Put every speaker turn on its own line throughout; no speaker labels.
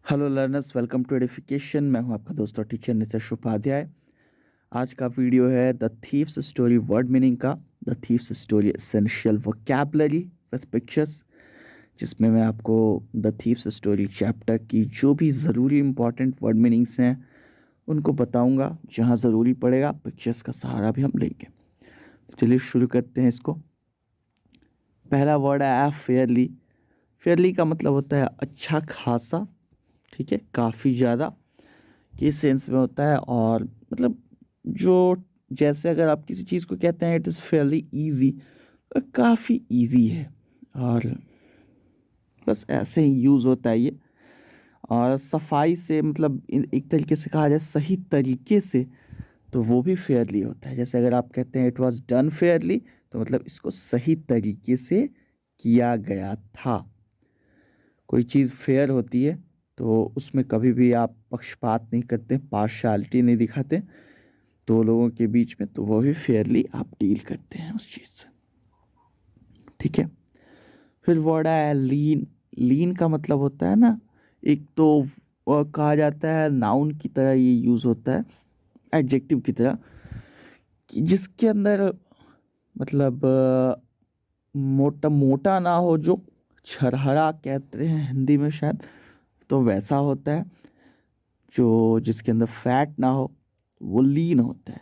Hello learners, welcome to edification. मैं हूं आपका दोस्त और टीचर नितेश उपाध्याय। आज का वीडियो है the thief's story word meaning का। The thief's story essential vocabulary with pictures, जिसमें मैं आपको द थीव्स स्टोरी चैप्टर की जो भी ज़रूरी इंपॉर्टेंट वर्ड मीनिंग्स हैं उनको बताऊंगा। जहां ज़रूरी पड़ेगा पिक्चर्स का सहारा भी हम लेंगे। तो चलिए शुरू करते हैं इसको। पहला वर्ड है फेयरली। फेयरली का मतलब होता है अच्छा खासा, ठीक है, काफ़ी ज़्यादा के सेंस में होता है। और मतलब जो, जैसे अगर आप किसी चीज़ को कहते हैं इट इज़ फेयरली ईजी, काफ़ी ईजी है, और बस ऐसे ही यूज़ होता है ये। और सफाई से मतलब एक तरीके से कहा जाए सही तरीके से, तो वो भी फेयरली होता है। जैसे अगर आप कहते हैं इट वाज डन फेयरली, तो मतलब इसको सही तरीके से किया गया था। कोई चीज़ फेयर होती है तो उसमें कभी भी आप पक्षपात नहीं करते, पार्शियलिटी नहीं दिखाते दो लोगों के बीच में, तो वो भी फेयरली आप डील करते हैं उस चीज़ से, ठीक है। फिर वर्ड है लीन। लीन का मतलब होता है ना, एक तो कहा जाता है नाउन की तरह ये यूज़ होता है, एडजेक्टिव की तरह, कि जिसके अंदर मतलब मोटा मोटा ना हो, जो छरहरा कहते हैं हिंदी में शायद, तो वैसा होता है। जो जिसके अंदर फैट ना हो वो लीन होता है।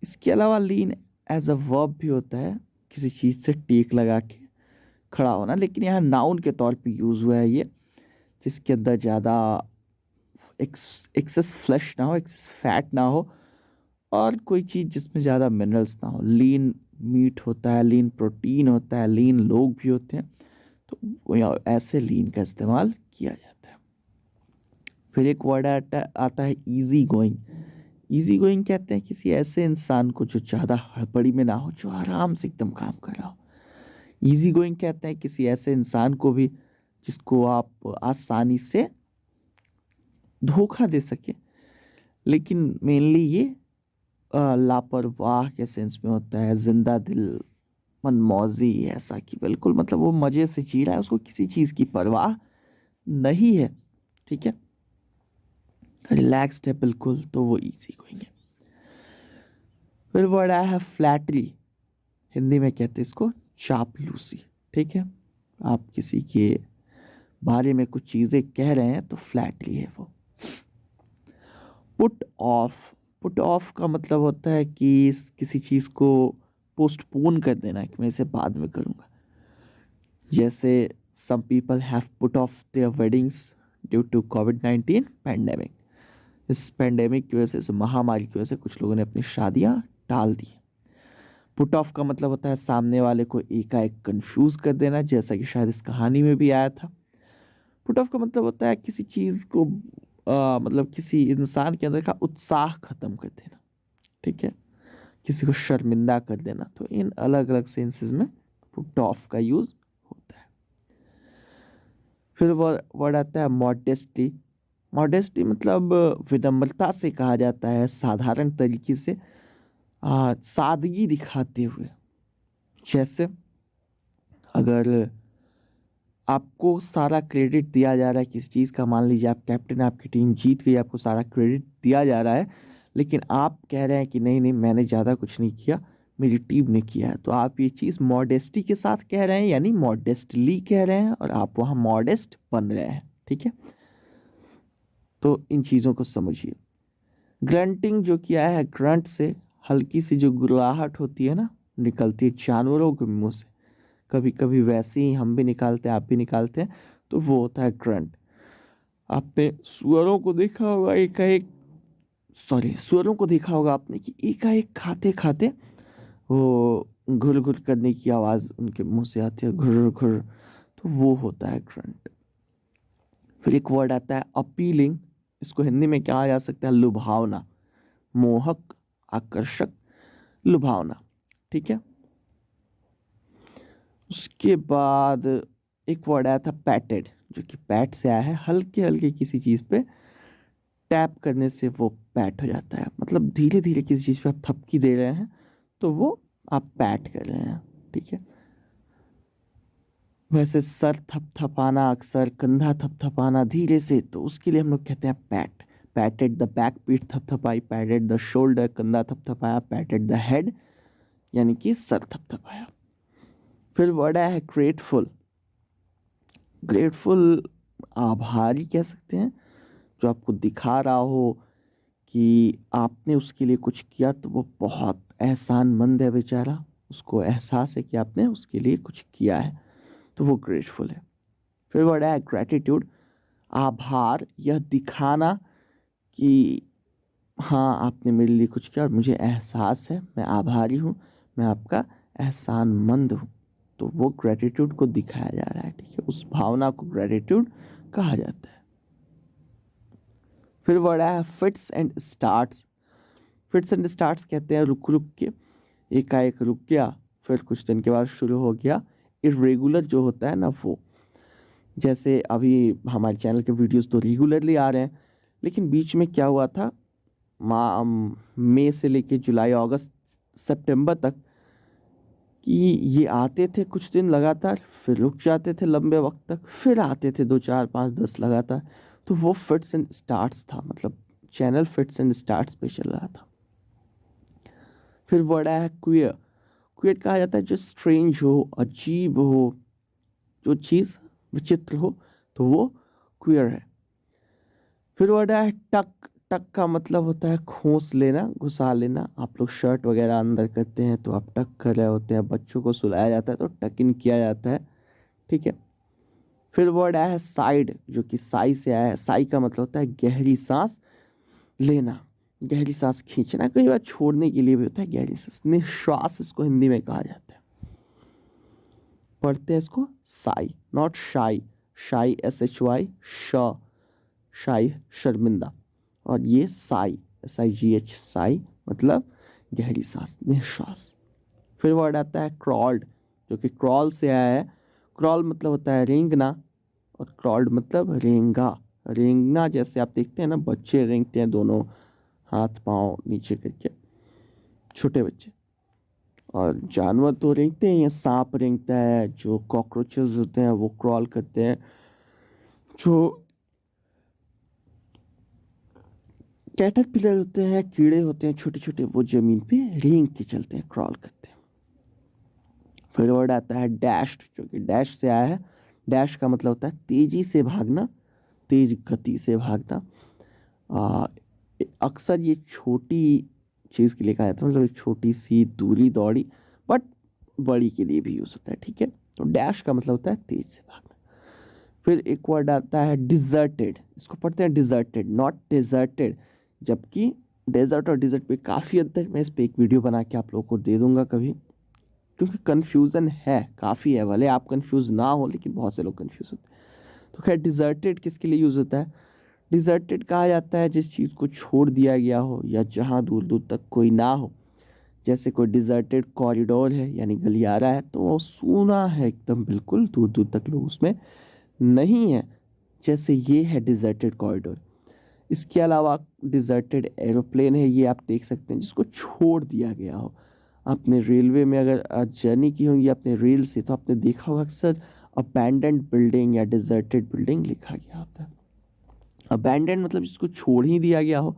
इसके अलावा लीन एज अ वर्ब भी होता है, किसी चीज़ से टेक लगा के खड़ा होना, लेकिन यहाँ नाउन के तौर पे यूज़ हुआ है ये, जिसके अंदर ज़्यादा एक्सेस फ्लैश ना हो, एक्सेस फैट ना हो, और कोई चीज़ जिसमें ज़्यादा मिनरल्स ना हो। लीन मीट होता है, लीन प्रोटीन होता है, लीन लोग भी होते हैं, तो ऐसे लीन का इस्तेमाल किया जाता है। फिर एक वर्ड आता है इजी गोइंग। इजी गोइंग कहते हैं किसी ऐसे इंसान को जो ज़्यादा हड़बड़ी में ना हो, जो आराम से एकदम काम कर रहा हो। इजी गोइंग कहते हैं किसी ऐसे इंसान को भी जिसको आप आसानी से धोखा दे सके, लेकिन मेनली ये लापरवाह के सेंस में होता है। जिंदा दिल, मनमौजी, ऐसा कि बिल्कुल मतलब वो मज़े से जी रहा है, उसको किसी चीज़ की परवाह नहीं है, ठीक है, रिलैक्स्ड है बिल्कुल, तो वो इजी गोइंग है। फिर वर्ड आया है फ्लैटली। हिंदी में कहते हैं इसको चापलूसी, ठीक है। आप किसी के बारे में कुछ चीज़ें कह रहे हैं तो फ्लैटली है वो। Put off. पुट ऑफ का मतलब होता है कि किसी चीज़ को पोस्टपोन कर देना, कि मैं इसे बाद में करूँगा। जैसे some people have put off their weddings due to कोविड-19 पैंडेमिक। इस पैंडेमिक की वजह से, इस महामारी की वजह से कुछ लोगों ने अपनी शादियाँ टाल दी। पुट ऑफ का मतलब होता है सामने वाले को एकाएक कंफ्यूज कर देना, जैसा कि शायद इस कहानी में भी आया था। पुट ऑफ का मतलब होता है किसी चीज़ को मतलब किसी इंसान के अंदर का उत्साह खत्म कर देना, ठीक है, किसी को शर्मिंदा कर देना। तो इन अलग अलग सेंसेस में पुट ऑफ का यूज होता है। फिर वर्ड आता है मॉडेस्टी। मॉडेस्टी मतलब विनम्रता से कहा जाता है, साधारण तरीके से सादगी दिखाते हुए। जैसे अगर आपको सारा क्रेडिट दिया जा रहा है किसी चीज़ का, मान लीजिए आप कैप्टन, आपकी टीम जीत गई, आपको सारा क्रेडिट दिया जा रहा है, लेकिन आप कह रहे हैं कि नहीं नहीं मैंने ज़्यादा कुछ नहीं किया, मेरी टीम ने किया है, तो आप ये चीज़ मॉडेस्टी के साथ कह रहे हैं, यानी मॉडेस्टली कह रहे हैं, और आप वहाँ मॉडेस्ट बन रहे हैं, ठीक है। तो इन चीज़ों को समझिए। ग्रंटिंग जो किया है, ग्रंट से हल्की सी जो गुर्राहट होती है ना, निकलती है जानवरों के मुंह से, कभी कभी वैसे ही हम भी निकालते हैं, आप भी निकालते हैं, तो वो होता है ग्रंट। आपने सुअरों को देखा होगा एकाएक, सॉरी, सुअरों को देखा होगा आपने कि एकाएक खाते खाते वो घुर घुर करने की आवाज़ उनके मुंह से आती है, घुर घुर, तो वो होता है ग्रंट। फिर एक वर्ड आता है अपीलिंग। इसको हिंदी में कहा जा सकता है लुभावना, मोहक, आकर्षक, लुभावना, ठीक है। उसके बाद एक वर्ड आया था पैटेड, जो कि पैट से आया है, हल्के हल्के किसी चीज़ पे टैप करने से वो पैट हो जाता है, मतलब धीरे धीरे किसी चीज़ पे आप थपकी दे रहे हैं तो वो आप पैट कर रहे हैं, ठीक है। वैसे सर थपथपाना, अक्सर कंधा थपथपाना धीरे से, तो उसके लिए हम लोग कहते हैं पैट। पैटेड द बैक, पीठ थपथपाई। पैटेड द शोल्डर, कंधा थपथपाया। पैटेड द हेड, यानी कि सर थपथपाया। फिर वर्ड है ग्रेटफुल। ग्रेटफुल आभारी कह सकते हैं, जो आपको दिखा रहा हो कि आपने उसके लिए कुछ किया तो वो बहुत एहसानमंद है बेचारा, उसको एहसास है कि आपने उसके लिए कुछ किया है, तो वो ग्रेटफुल है। फिर वर्ड है ग्रैटिट्यूड। आभार, यह दिखाना कि हाँ आपने मेरे लिए कुछ किया और मुझे एहसास है, मैं आभारी हूँ, मैं आपका एहसानमंद हूँ, तो वो ग्रैटिट्यूड को दिखाया जा रहा है। ठीक है, उस भावना को ग्रैटिट्यूड कहा जाता है। फिर वर्ड है fits and starts. Fits and starts कहते हैं रुक रुक के, एकाएक रुक गया, फिर कुछ दिन के बाद शुरू हो गया। इरेगुलर जो होता है ना वो, जैसे अभी हमारे चैनल के वीडियोस तो रेगुलरली आ रहे हैं, लेकिन बीच में क्या हुआ था, मई से लेके जुलाई, अगस्त, सितंबर तक, कि ये आते थे कुछ दिन लगातार, फिर रुक जाते थे लंबे वक्त तक, फिर आते थे 2 4 5 10 लगातार। तो वो फिट्स एंड स्टार्ट्स था, मतलब चैनल फिट्स एंड स्टार्ट्स पे चल रहा था। फिर वर्ड आया है क्वियर। क्वियर कहा जाता है जो स्ट्रेंज हो, अजीब हो, जो चीज़ विचित्र हो, तो वो क्वियर है। फिर वर्ड आया है टक। टक का मतलब होता है खोस लेना, घुसा लेना। आप लोग शर्ट वगैरह अंदर करते हैं तो आप टक कर रहे होते हैं, बच्चों को सुलाया जाता है तो टक इन किया जाता है। ठीक है। फिर वर्ड आया है साइड, जो कि साई से आया है। साई का मतलब होता है गहरी सांस लेना, गहरी सांस खींचना, कई बार छोड़ने के लिए भी होता है गहरी सांस। निश्वास इसको हिंदी में कहा जाता है। पढ़ते हैं इसको साई, नॉट शाई। शाई SHY, श, शाई शर्मिंदा, और ये साई SIGH, साई मतलब गहरी सांस, निश्वास। फिर वर्ड आता है क्रॉल्ड, जो कि क्रॉल से आया है। क्रॉल मतलब होता है रेंगना, और क्रॉल्ड मतलब रेंगा। रेंगना जैसे आप देखते हैं ना, बच्चे रेंगते हैं दोनों हाथ पांव नीचे करके, छोटे बच्चे। और जानवर तो रेंगते हैं, सांप रेंगता है, जो कॉकरोचेस होते हैं वो क्रॉल करते हैं, जो कैटरपिलर होते हैं, कीड़े होते हैं छोटे छोटे, वो जमीन पे रेंग के चलते हैं, क्रॉल करते हैं। फिर वर्ड आता है डैश्ड, जो कि डैश से आया है। डैश का मतलब होता है तेजी से भागना, तेज गति से भागना। आ, अक्सर ये छोटी चीज़ के लिए कहा जाता है, मतलब एक छोटी सी दूरी दौड़ी, बट बड़ी के लिए भी यूज़ होता है। ठीक है, तो डैश का मतलब होता है तेज से भागना। फिर एक वर्ड आता है डिजर्टेड। इसको पढ़ते हैं डिजर्टेड, नॉट डिजर्टेड। जबकि डेजर्ट और डिजर्ट पे काफ़ी अंतर है। मैं इस पर एक वीडियो बना के आप लोगों को दे दूंगा कभी, क्योंकि कन्फ्यूज़न है, काफ़ी है। भले आप कन्फ्यूज़ ना हो, लेकिन बहुत से लोग कन्फ्यूज़ होते हैं। तो खैर, डिजर्टेड किसके लिए यूज़ होता है? डिजर्टेड कहा जाता है जिस चीज़ को छोड़ दिया गया हो, या जहाँ दूर दूर तक कोई ना हो। जैसे कोई डिजर्टेड कॉरिडोर है, यानी गलियारा है, तो वो सूना है एकदम, बिल्कुल दूर दूर तक लोग उसमें नहीं है, जैसे ये है डिजर्टेड कॉरिडोर। इसके अलावा डिजर्टेड एरोप्लेन है, ये आप देख सकते हैं, जिसको छोड़ दिया गया हो। आपने रेलवे में अगर जर्नी की होगी अपने रेल से, तो आपने देखा होगा अक्सर अबैंडन्ड बिल्डिंग या डिजर्टेड बिल्डिंग लिखा गया होता है। अबैंडन्ड मतलब जिसको छोड़ ही दिया गया हो,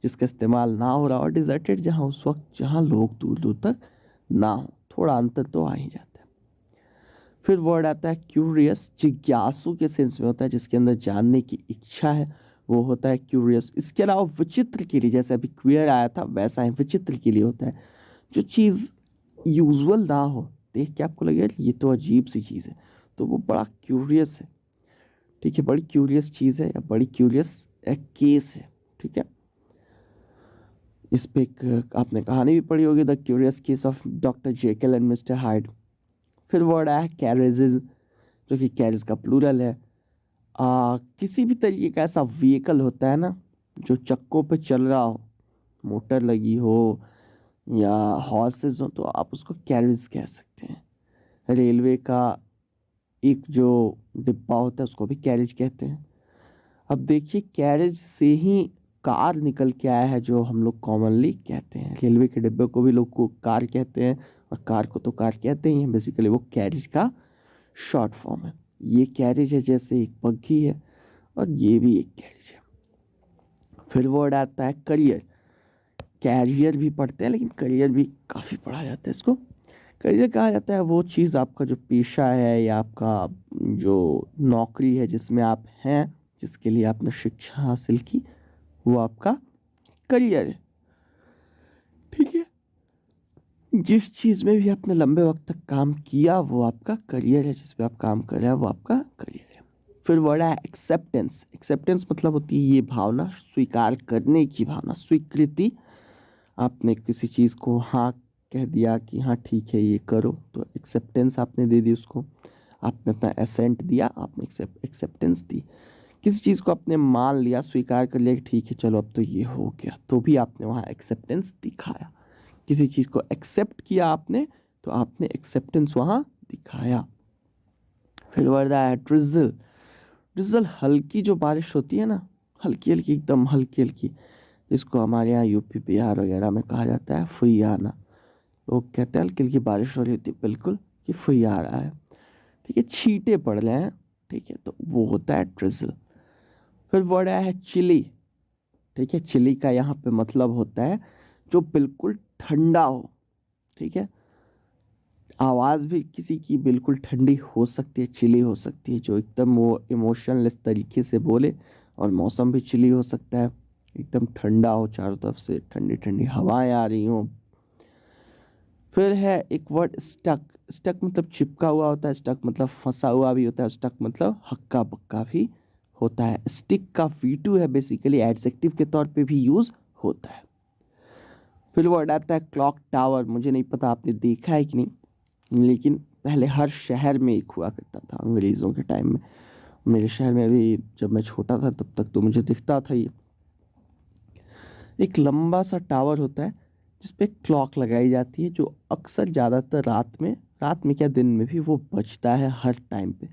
जिसका इस्तेमाल ना हो रहा हो। डिजर्टेड जहाँ उस वक्त जहाँ लोग दूर दूर तक ना हो, थोड़ा अंतर तो आ ही जाता है। फिर वर्ड आता है क्यूरियस। जिज्ञासु के सेंस में होता है, जिसके अंदर जानने की इच्छा है, वो होता है क्यूरियस। इसके अलावा विचित्र के लिए, जैसे अभी क्वियर आया था, वैसा ही विचित्र के लिए होता है जो चीज़ यूजुअल ना हो, देख के आपको लगे ये तो अजीब सी चीज़ है, तो वो बड़ा क्यूरियस है। ठीक है, बड़ी क्यूरियस चीज़ है, या बड़ी क्यूरियस केस है। ठीक है, इस पे एक आपने कहानी भी पढ़ी होगी, the curious case of doctor Jekyll and mister hide. फिर वर्ड आया कैरेजेस, जो कि कैरेज का प्लूरल है। किसी भी तरीके का ऐसा व्हीकल होता है ना, जो चक्कों पे चल रहा हो, मोटर लगी हो या हॉर्सेस हो, तो आप उसको कैरेज कह सकते हैं। रेलवे का एक जो डिब्बा होता है उसको भी कैरेज कहते हैं। अब देखिए, कैरेज से ही कार निकल के आया है, जो हम लोग कॉमनली कहते हैं। रेलवे के डिब्बे को भी लोग को कार कहते हैं, और कार को तो कार कहते ही हैं। बेसिकली वो कैरेज का शॉर्ट फॉर्म है। ये कैरेज है जैसे एक बग्घी है और ये भी एक कैरेज है। फिर वर्ड आता है करियर। कैरियर भी पढ़ते हैं लेकिन करियर भी काफ़ी पढ़ा जाता है इसको। करियर कहा जाता है वो चीज़, आपका जो पेशा है या आपका जो नौकरी है जिसमें आप हैं, जिसके लिए आपने शिक्षा हासिल की, वो आपका करियर है। ठीक है, जिस चीज़ में भी आपने लंबे वक्त तक काम किया वो आपका करियर है। जिस पे आप काम कर रहे हैं वो आपका करियर है। फिर वर्ड है एक्सेप्टेंस। एक्सेप्टेंस मतलब होती है ये भावना, स्वीकार करने की भावना, स्वीकृति। आपने किसी चीज़ को हाँ कह दिया कि हाँ ठीक है ये करो, तो एक्सेप्टेंस आपने दे दी उसको। आपने अपना एसेंट दिया, आपने एक्सेप्टेंस दी। किसी चीज़ को आपने मान लिया, स्वीकार कर लिया कि ठीक है चलो अब तो ये हो गया, तो भी आपने वहाँ एक्सेप्टेंस दिखाया। किसी चीज़ को एक्सेप्ट किया आपने, तो आपने एक्सेप्टेंस वहाँ दिखाया। फिर वर्ड आया ड्रिज़ल। ड्रिज़ल हल्की जो बारिश होती है ना, हल्की हल्की, एकदम हल्की हल्की, जिसको हमारे यहाँ यूपी बिहार वगैरह में कहा जाता है फुयाना। लोग कहते हैं हल्की हल्की बारिश हो रही होती है, बिल्कुल कि फुया आ रहा है। ठीक है, छींटे पड़ रहे हैं, ठीक है, तो वो होता है ड्रिज़ल। फिर वर्ड आया है चिली। ठीक है, चिली का यहाँ पे मतलब होता है जो बिल्कुल ठंडा हो। ठीक है, आवाज़ भी किसी की बिल्कुल ठंडी हो सकती है, चिली हो सकती है, जो एकदम वो इमोशनलेस तरीके से बोले। और मौसम भी चिली हो सकता है, एकदम ठंडा हो, चारों तरफ से ठंडी ठंडी हवाएं आ रही हों। फिर है एक वर्ड स्टक। स्टक मतलब चिपका हुआ होता है, स्टक मतलब फंसा हुआ भी होता है, स्टक मतलब हक्का बक्का भी होता है। स्टिक का V2 है, बेसिकली एडजेक्टिव के तौर पे भी यूज़ होता है। फिर वर्ड आता है क्लॉक टावर। मुझे नहीं पता आपने देखा है कि नहीं, लेकिन पहले हर शहर में एक हुआ करता था अंग्रेज़ों के टाइम में। मेरे शहर में भी जब मैं छोटा था तब तक तो मुझे दिखता था। ये एक लंबा सा टावर होता है जिस पे क्लॉक लगाई जाती है, जो अक्सर ज़्यादातर रात में क्या दिन में भी वो बजता है हर टाइम पे।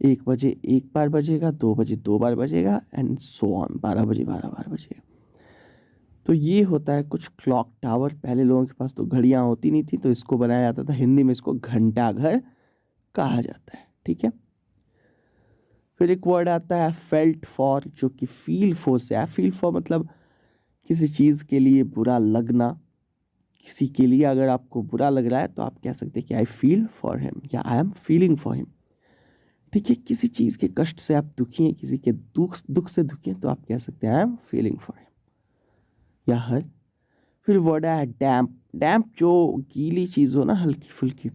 1 बजे एक बार बजेगा, 2 बजे 2 बार बजेगा, एंड सो ऑन, 12 बजे 12 बार बजेगा। तो ये होता है कुछ क्लॉक टावर। पहले लोगों के पास तो घड़ियाँ होती नहीं थी, तो इसको बनाया जाता था, हिंदी में इसको घंटा घर कहा जाता है। ठीक है, फिर एक वर्ड आता है फेल्ट फॉर, जो कि फील फॉर से है। फील फॉर मतलब किसी चीज़ के लिए बुरा लगना। किसी के लिए अगर आपको बुरा लग रहा है तो आप कह सकते हैं कि आई फील फॉर हिम या I am feeling for him. ठीक है, किसी चीज़ के कष्ट से आप दुखी हैं, किसी के दुख से दुखी हैं, तो आप कह सकते हैं I am feeling for him या हर। फिर वर्ड है डैम्प। डैम्प जो गीली चीज़ हो ना, हल्की फुल्की,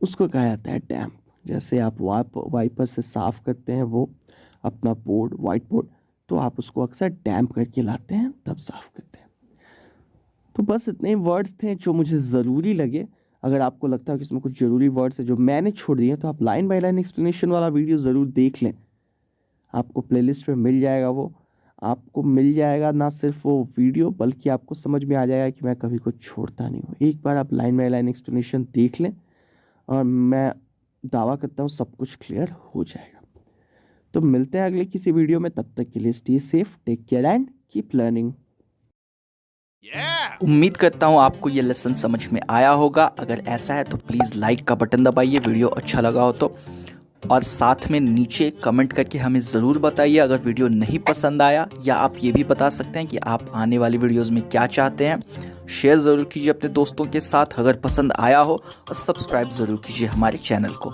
उसको कहा जाता है डैम्प। जैसे आप वाइपर से साफ़ करते हैं वो अपना बोर्ड, वाइट बोर्ड, तो आप उसको अक्सर डैम्प करके लाते हैं तब साफ़ करते हैं। तो बस इतने वर्ड्स थे जो मुझे ज़रूरी लगे। अगर आपको लगता है कि इसमें कुछ ज़रूरी वर्ड्स हैं जो मैंने छोड़ दिए तो आप लाइन बाय लाइन एक्सप्लेनेशन वाला वीडियो ज़रूर देख लें। आपको प्लेलिस्ट में मिल जाएगा वो। आपको मिल जाएगा ना सिर्फ वो वीडियो, बल्कि आपको समझ में आ जाएगा कि मैं कभी कुछ छोड़ता नहीं हूँ। एक बार आप लाइन बाय लाइन एक्सप्लेनेशन देख लें और मैं दावा करता हूँ सब कुछ क्लियर हो जाएगा। तो मिलते हैं अगले किसी वीडियो में, तब तक के लिए stay safe, take care and keep learning.
उम्मीद करता हूँ आपको ये लेसन समझ में आया होगा। अगर ऐसा है तो प्लीज़ लाइक का बटन दबाइए, वीडियो अच्छा लगा हो तो, और साथ में नीचे कमेंट करके हमें ज़रूर बताइए अगर वीडियो नहीं पसंद आया, या आप ये भी बता सकते हैं कि आप आने वाली वीडियोज़ में क्या चाहते हैं। शेयर ज़रूर कीजिए अपने दोस्तों के साथ अगर पसंद आया हो, और सब्सक्राइब ज़रूर कीजिए हमारे चैनल को।